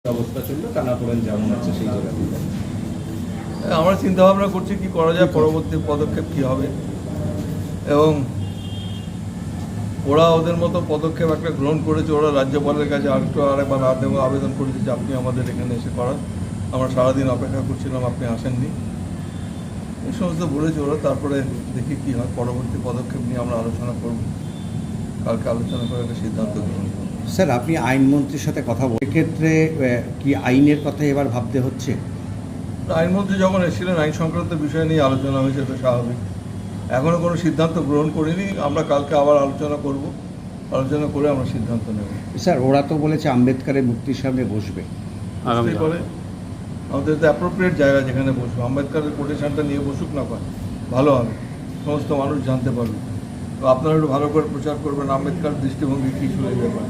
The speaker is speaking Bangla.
অবস্থা চললো, টানাপোড়েন যেমন আছে সেই জায়গা থেকে আমরা চিন্তা ভাবনা করছি কি করা যায়, পরবর্তী পদক্ষেপ কি হবে, এবং ওরা ওদের মতো পদক্ষেপ একটা গ্রহণ করেছে। ওরা রাজ্যপালের কাছে আরেকবার আবেদন করেছে যে আপনি আমাদের এখানে এসে করান। আমরা সারাদিন অপেক্ষা করছিলাম, আপনি আসেননি। এই সমস্ত বলেছে ওরা। তারপরে দেখি কি হয়, পরবর্তী পদক্ষেপ নিয়ে আমরা আলোচনা করব। কালকে আলোচনা করে একটা সিদ্ধান্ত গ্রহণ করব। স্যার, আপনি আইনমন্ত্রীর সাথে কথা বলেন, এক্ষেত্রে কি আইনের কথা এবার ভাবতে হচ্ছে? আইনমন্ত্রী যখন এসেছিলেন আইন সংক্রান্ত বিষয় নিয়ে আলোচনা হয়েছে, তো স্বাভাবিক। এখনও কোনো সিদ্ধান্ত গ্রহণ করিনি, আমরা কালকে আবার আলোচনা করব। আলোচনা করে আমরা সিদ্ধান্ত নেব। স্যার, ওরা তো বলেছে আম্বেদকরের মূর্তির সামনে বসবে বুঝতেই পারে, আমাদের তো অ্যাপ্রোপ্রিয়েট জায়গা যেখানে বসবো। আম্বেদকরের কোটেশনটা নিয়ে বসুক না, পায় ভালো হবে, সমস্ত মানুষ জানতে পারবে। তো আপনারা একটু ভালো করে প্রচার করবেন আম্বেদকর দৃষ্টিভঙ্গি কী ছিল এই ব্যাপারে।